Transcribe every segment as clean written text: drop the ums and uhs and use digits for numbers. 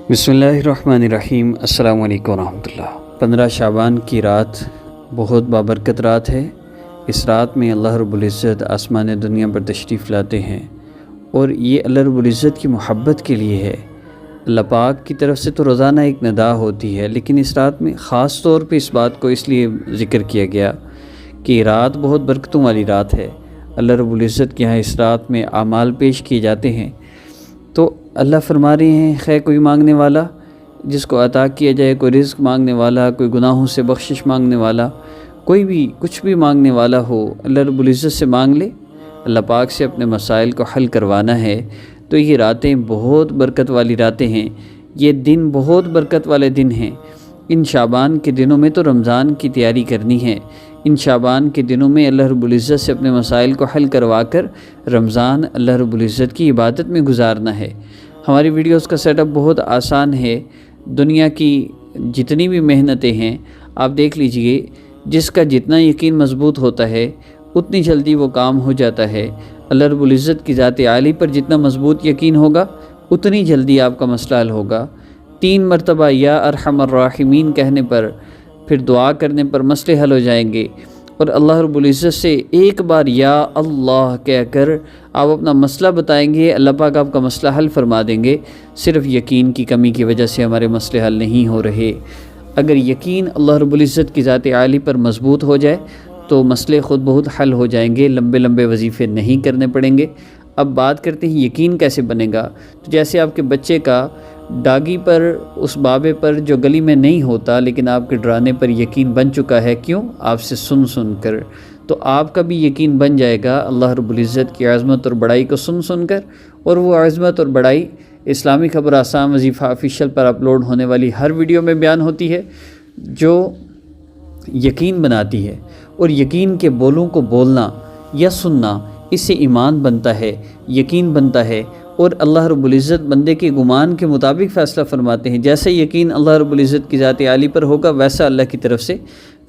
بسم اللہ الرحمن الرحیم۔ السلام علیکم ورحمۃ اللہ۔ 15 شعبان کی رات بہت بابرکت رات ہے۔ اس رات میں اللہ رب العزت آسمان دنیا پر تشریف لاتے ہیں، اور یہ اللہ رب العزت کی محبت کے لیے ہے۔ اللہ پاک کی طرف سے تو روزانہ ایک ندا ہوتی ہے، لیکن اس رات میں خاص طور پہ اس بات کو اس لیے ذکر کیا گیا کہ یہ رات بہت برکتوں والی رات ہے۔ اللہ رب العزت کے یہاں اس رات میں اعمال پیش کیے جاتے ہیں، تو اللہ فرما رہے ہیں خیر کوئی مانگنے والا جس کو عطا کیا جائے، کوئی رزق مانگنے والا، کوئی گناہوں سے بخشش مانگنے والا، کوئی بھی کچھ بھی مانگنے والا ہو، اللہ رب العزت سے مانگ لے۔ اللہ پاک سے اپنے مسائل کو حل کروانا ہے۔ تو یہ راتیں بہت برکت والی راتیں ہیں، یہ دن بہت برکت والے دن ہیں۔ ان شعبان کے دنوں میں تو رمضان کی تیاری کرنی ہے، ان شعبان کے دنوں میں اللہ رب العزت سے اپنے مسائل کو حل کروا کر رمضان اللہ رب العزت کی عبادت میں گزارنا ہے۔ ہماری ویڈیوز کا سیٹ اپ بہت آسان ہے۔ دنیا کی جتنی بھی محنتیں ہیں آپ دیکھ لیجئے، جس کا جتنا یقین مضبوط ہوتا ہے اتنی جلدی وہ کام ہو جاتا ہے۔ اللہ رب العزت کی ذات عالی پر جتنا مضبوط یقین ہوگا اتنی جلدی آپ کا مسئلہ حل ہوگا۔ 3 مرتبہ یا ارحم الراحمین کہنے پر، پھر دعا کرنے پر مسئلے حل ہو جائیں گے، اور اللہ رب العزت سے ایک بار یا اللہ کہہ کر آپ اپنا مسئلہ بتائیں گے، اللہ پاک آپ کا مسئلہ حل فرما دیں گے۔ صرف یقین کی کمی کی وجہ سے ہمارے مسئلے حل نہیں ہو رہے۔ اگر یقین اللہ رب العزت کی ذات عالی پر مضبوط ہو جائے تو مسئلے خود بہت حل ہو جائیں گے، لمبے لمبے وظیفے نہیں کرنے پڑیں گے۔ اب بات کرتے ہیں یقین کیسے بنے گا۔ تو جیسے آپ کے بچے کا ڈاگی پر، اس بابے پر جو گلی میں نہیں ہوتا لیکن آپ کے ڈرانے پر یقین بن چکا ہے، کیوں؟ آپ سے سن کر، تو آپ کا بھی یقین بن جائے گا اللہ رب العزت کی عظمت اور بڑائی کو سن کر۔ اور وہ عظمت اور بڑائی اسلامی خبر آسام وظیفہ آفیشیل پر اپلوڈ ہونے والی ہر ویڈیو میں بیان ہوتی ہے، جو یقین بناتی ہے۔ اور یقین کے بولوں کو بولنا یا سننا، اس سے ایمان بنتا ہے، یقین بنتا ہے، اور اللہ رب العزت بندے کے گمان کے مطابق فیصلہ فرماتے ہیں۔ جیسے یقین اللہ رب العزت کی ذات عالی پر ہوگا ویسا اللہ کی طرف سے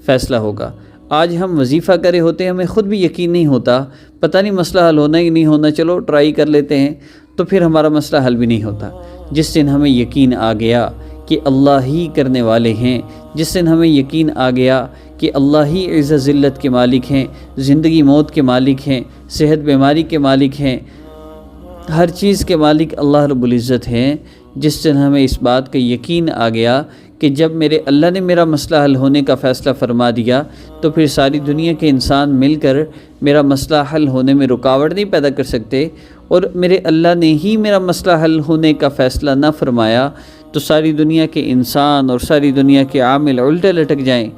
فیصلہ ہوگا۔ آج ہم وظیفہ کرے ہوتے ہیں، ہمیں خود بھی یقین نہیں ہوتا، پتہ نہیں مسئلہ حل ہونا ہی نہیں ہونا، چلو ٹرائی کر لیتے ہیں، تو پھر ہمارا مسئلہ حل بھی نہیں ہوتا۔ جس دن ہمیں یقین آ گیا کہ اللہ ہی کرنے والے ہیں، جس دن ہمیں یقین آ گیا کہ اللہ ہی عزت ذلت کے مالک ہیں، زندگی موت کے مالک ہیں، صحت بیماری کے مالک ہیں، ہر چیز کے مالک اللہ رب العزت ہیں، جس دن ہمیں اس بات کا یقین آ گیا کہ جب میرے اللہ نے میرا مسئلہ حل ہونے کا فیصلہ فرما دیا تو پھر ساری دنیا کے انسان مل کر میرا مسئلہ حل ہونے میں رکاوٹ نہیں پیدا کر سکتے، اور میرے اللہ نے ہی میرا مسئلہ حل ہونے کا فیصلہ نہ فرمایا تو ساری دنیا کے انسان اور ساری دنیا کے عامل الٹے لٹک جائیں،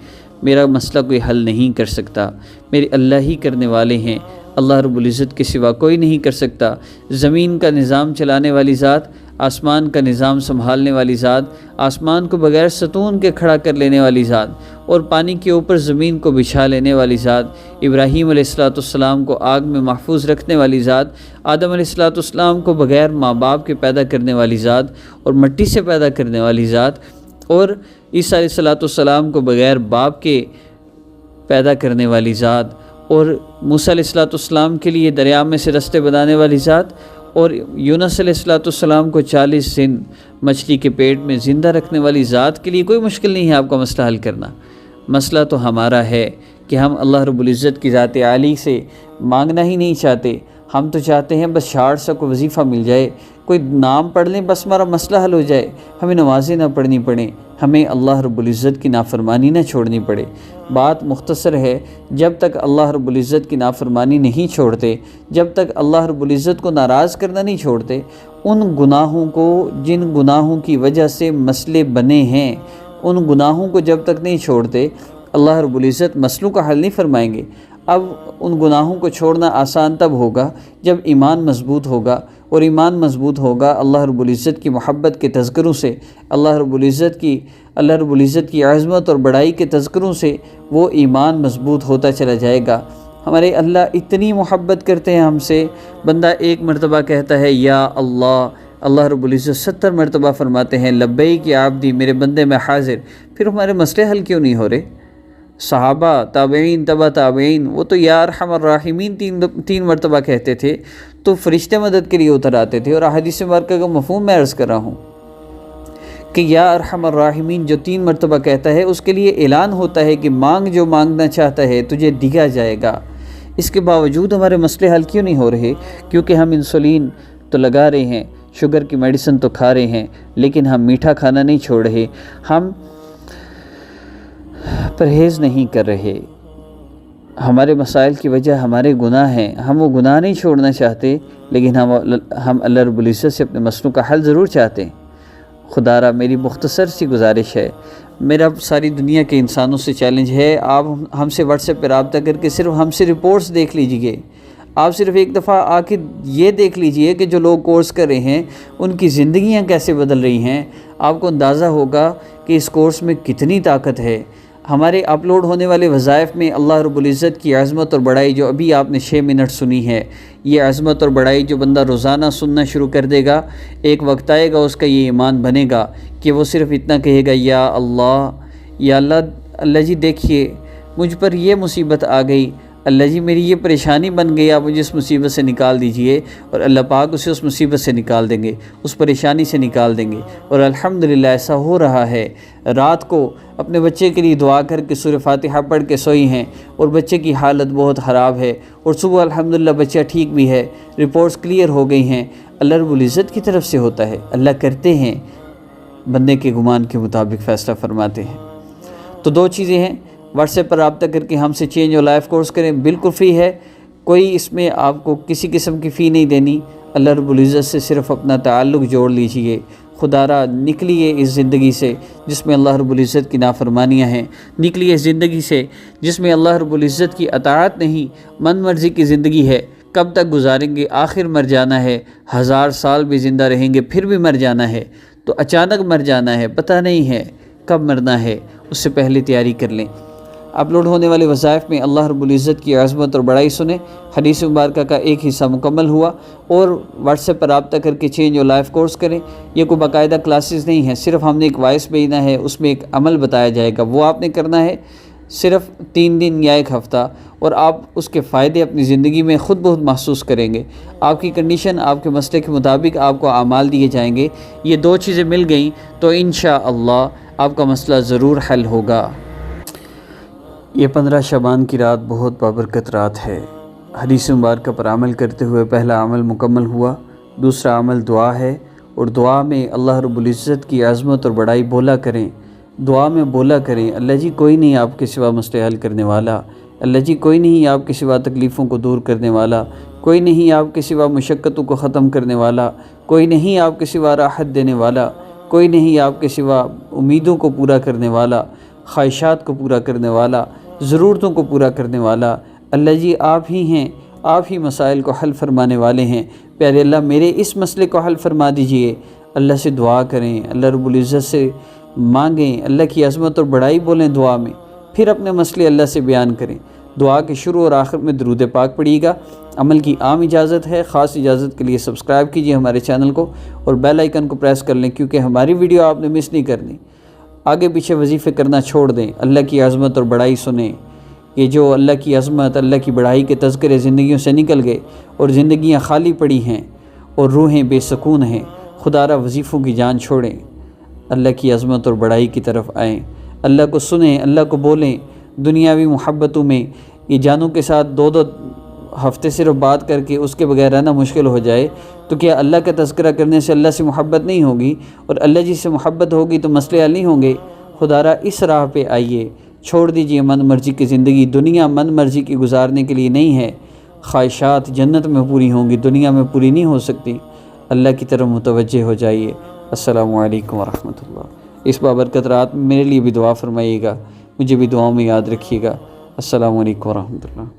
میرا مسئلہ کوئی حل نہیں کر سکتا۔ میرے اللہ ہی کرنے والے ہیں، اللہ رب العزت کے سوا کوئی نہیں کر سکتا۔ زمین کا نظام چلانے والی ذات، آسمان کا نظام سنبھالنے والی ذات، آسمان کو بغیر ستون کے کھڑا کر لینے والی ذات، اور پانی کے اوپر زمین کو بچھا لینے والی ذات، ابراہیم علیہ السلام کو آگ میں محفوظ رکھنے والی ذات، آدم علیہ السلام کو بغیر ماں باپ کے پیدا کرنے والی ذات اور مٹی سے پیدا کرنے والی ذات، اور عیسیٰ علیہ السلام کو بغیر باپ کے پیدا کرنے والی ذات، اور موسیٰ علیہ السلام کے لیے دریا میں سے رستے بنانے والی ذات، اور یونس علیہ السلام کو 40 دن مچھلی کے پیٹ میں زندہ رکھنے والی ذات کے لیے کوئی مشکل نہیں ہے آپ کا مسئلہ حل کرنا۔ مسئلہ تو ہمارا ہے کہ ہم اللہ رب العزت کی ذات عالی سے مانگنا ہی نہیں چاہتے، ہم تو چاہتے ہیں بس شاٹ سا کوئی وظیفہ مل جائے، کوئی نام پڑھ لیں، بس ہمارا مسئلہ حل ہو جائے، ہمیں نمازیں نہ پڑھنی پڑیں، ہمیں اللہ رب العزت کی نافرمانی نہ چھوڑنی پڑے۔ بات مختصر ہے، جب تک اللہ رب العزت کی نافرمانی نہیں چھوڑتے، جب تک اللہ رب العزت کو ناراض کرنا نہیں چھوڑتے، ان گناہوں کو جن گناہوں کی وجہ سے مسئلے بنے ہیں، ان گناہوں کو جب تک نہیں چھوڑتے اللہ رب العزت مسئلوں کا حل نہیں فرمائیں گے۔ اب ان گناہوں کو چھوڑنا آسان تب ہوگا جب ایمان مضبوط ہوگا، اور ایمان مضبوط ہوگا اللہ رب العزت کی محبت کے تذکروں سے، اللہ رب العزت کی عظمت اور بڑائی کے تذکروں سے وہ ایمان مضبوط ہوتا چلا جائے گا۔ ہمارے اللہ اتنی محبت کرتے ہیں ہم سے، بندہ 1 مرتبہ کہتا ہے یا اللہ، اللہ رب العزت 70 مرتبہ فرماتے ہیں لبیک یا عبدی، میرے بندے میں حاضر۔ پھر ہمارے مسئلے حل کیوں نہیں ہو رہے؟ صحابہ، تابعین، تبع تابعین، وہ تو یا ارحم الراحمین 3 مرتبہ کہتے تھے، تو فرشتے مدد کے لیے اتر آتے تھے، اور احادیث مبارکہ کا مفہوم میں عرض کر رہا ہوں کہ یا ارحم الراحمین جو 3 مرتبہ کہتا ہے اس کے لیے اعلان ہوتا ہے کہ مانگ جو مانگنا چاہتا ہے تجھے دیا جائے گا۔ اس کے باوجود ہمارے مسئلے حل کیوں نہیں ہو رہے؟ کیونکہ ہم انسولین تو لگا رہے ہیں، شوگر کی میڈیسن تو کھا رہے ہیں، لیکن ہم میٹھا کھانا نہیں چھوڑ رہے، ہم پرہیز نہیں کر رہے۔ ہمارے مسائل کی وجہ ہمارے گناہ ہیں، ہم وہ گناہ نہیں چھوڑنا چاہتے، لیکن ہم اللہ رب العزت سے اپنے مسئلوں کا حل ضرور چاہتے ہیں۔ خدا را میری مختصر سی گزارش ہے، میرا ساری دنیا کے انسانوں سے چیلنج ہے، آپ ہم سے واٹس ایپ پہ رابطہ کر کے صرف ہم سے رپورٹس دیکھ لیجئے۔ آپ صرف ایک دفعہ آ کے یہ دیکھ لیجئے کہ جو لوگ کورس کر رہے ہیں ان کی زندگیاں کیسے بدل رہی ہیں، آپ کو اندازہ ہوگا کہ اس کورس میں کتنی طاقت ہے۔ ہمارے اپلوڈ ہونے والے وظائف میں اللہ رب العزت کی عظمت اور بڑائی جو ابھی آپ نے 6 منٹ سنی ہے، یہ عظمت اور بڑائی جو بندہ روزانہ سننا شروع کر دے گا، ایک وقت آئے گا اس کا یہ ایمان بنے گا کہ وہ صرف اتنا کہے گا یا اللہ، اللہ جی دیکھیے مجھ پر یہ مصیبت آ گئی، اللہ جی میری یہ پریشانی بن گئی، آپ مجھے اس مصیبت سے نکال دیجئے، اور اللہ پاک اسے اس مصیبت سے نکال دیں گے، اس پریشانی سے نکال دیں گے۔ اور الحمدللہ ایسا ہو رہا ہے۔ رات کو اپنے بچے کے لیے دعا کر کے سورہ فاتحہ پڑھ کے سوئی ہیں اور بچے کی حالت بہت خراب ہے، اور صبح الحمدللہ بچہ ٹھیک بھی ہے، رپورٹس کلیئر ہو گئی ہیں۔ اللہ رب العزت کی طرف سے ہوتا ہے، اللہ کرتے ہیں، بندے کے گمان کے مطابق فیصلہ فرماتے ہیں۔ تو 2 چیزیں ہیں، واٹس ایپ پر رابطہ کر کے ہم سے چینج اور لائف کورس کریں، بالکل فری ہے، کوئی اس میں آپ کو کسی قسم کی فی نہیں دینی۔ اللہ رب العزت سے صرف اپنا تعلق جوڑ لیجئے، خدا را نکلیے اس زندگی سے جس میں اللہ رب العزت کی نافرمانیاں ہیں، نکلیے اس زندگی سے جس میں اللہ رب العزت کی اطاعت نہیں، من مرضی کی زندگی ہے۔ کب تک گزاریں گے؟ آخر مر جانا ہے، 1000 سال بھی زندہ رہیں گے پھر بھی مر جانا ہے، تو اچانک مر جانا ہے، پتہ نہیں ہے کب مرنا ہے، اس سے پہلے تیاری کر لیں۔ اپلوڈ ہونے والے وظائف میں اللہ رب العزت کی عظمت اور بڑائی سنیں، حدیث مبارکہ کا ایک حصہ مکمل ہوا، اور واٹس ایپ پر رابطہ کر کے چینج اور لائف کورس کریں۔ یہ کوئی باقاعدہ کلاسز نہیں ہیں، صرف ہم نے ایک وائس بھیجنا ہے، اس میں ایک عمل بتایا جائے گا، وہ آپ نے کرنا ہے صرف 3 دن یا 1 ہفتہ، اور آپ اس کے فائدے اپنی زندگی میں خود بہت محسوس کریں گے۔ آپ کی کنڈیشن، آپ کے مسئلے کے مطابق آپ کو اعمال دیے جائیں گے۔ یہ 2 چیزیں مل گئیں تو انشاءاللہ آپ کا مسئلہ ضرور حل ہوگا۔ یہ 15 شعبان کی رات بہت بابرکت رات ہے۔ حدیث مبارکہ پر عمل کرتے ہوئے پہلا عمل مکمل ہوا، دوسرا عمل دعا ہے، اور دعا میں اللہ رب العزت کی عظمت اور بڑائی بولا کریں۔ دعا میں بولا کریں، اللہ جی کوئی نہیں آپ کے سوا مسئلے حل کرنے والا، اللہ جی کوئی نہیں آپ کے سوا تکلیفوں کو دور کرنے والا، کوئی نہیں آپ کے سوا مشقتوں کو ختم کرنے والا، کوئی نہیں آپ کے سوا راحت دینے والا، کوئی نہیں آپ کے سوا امیدوں کو پورا کرنے والا، خواہشات کو پورا کرنے والا، ضرورتوں کو پورا کرنے والا۔ اللہ جی آپ ہی ہیں، آپ ہی مسائل کو حل فرمانے والے ہیں، پیارے اللہ میرے اس مسئلے کو حل فرما دیجئے۔ اللہ سے دعا کریں، اللہ رب العزت سے مانگیں، اللہ کی عظمت اور بڑائی بولیں دعا میں، پھر اپنے مسئلے اللہ سے بیان کریں۔ دعا کے شروع اور آخر میں درود پاک پڑھیے گا۔ عمل کی عام اجازت ہے، خاص اجازت کے لیے سبسکرائب کیجئے ہمارے چینل کو اور بیل آئیکن کو پریس کر لیں، کیونکہ ہماری ویڈیو آپ نے مس نہیں کرنی۔ آگے پیچھے وظیفے کرنا چھوڑ دیں، اللہ کی عظمت اور بڑائی سنیں۔ یہ جو اللہ کی عظمت، اللہ کی بڑائی کے تذکرے زندگیوں سے نکل گئے اور زندگیاں خالی پڑی ہیں اور روحیں بے سکون ہیں، خدا را وظیفوں کی جان چھوڑیں، اللہ کی عظمت اور بڑائی کی طرف آئیں، اللہ کو سنیں، اللہ کو بولیں۔ دنیاوی محبتوں میں یہ جانوں کے ساتھ 2 ہفتے صرف بات کر کے اس کے بغیر رہنا مشکل ہو جائے تو کیا اللہ کا تذکرہ کرنے سے اللہ سے محبت نہیں ہوگی؟ اور اللہ جی سے محبت ہوگی تو مسئلے حل نہیں ہوں گے؟ خدا را اس راہ پہ آئیے، چھوڑ دیجئے من مرضی کی زندگی۔ دنیا من مرضی کی گزارنے کے لیے نہیں ہے، خواہشات جنت میں پوری ہوں گی، دنیا میں پوری نہیں ہو سکتی۔ اللہ کی طرف متوجہ ہو جائیے۔ السلام علیکم ورحمۃ اللہ۔ اس بابرکت رات میں میرے لیے بھی دعا فرمائیے گا، مجھے بھی دعاؤں میں یاد رکھیے گا۔ السلام علیکم ورحمۃ اللہ۔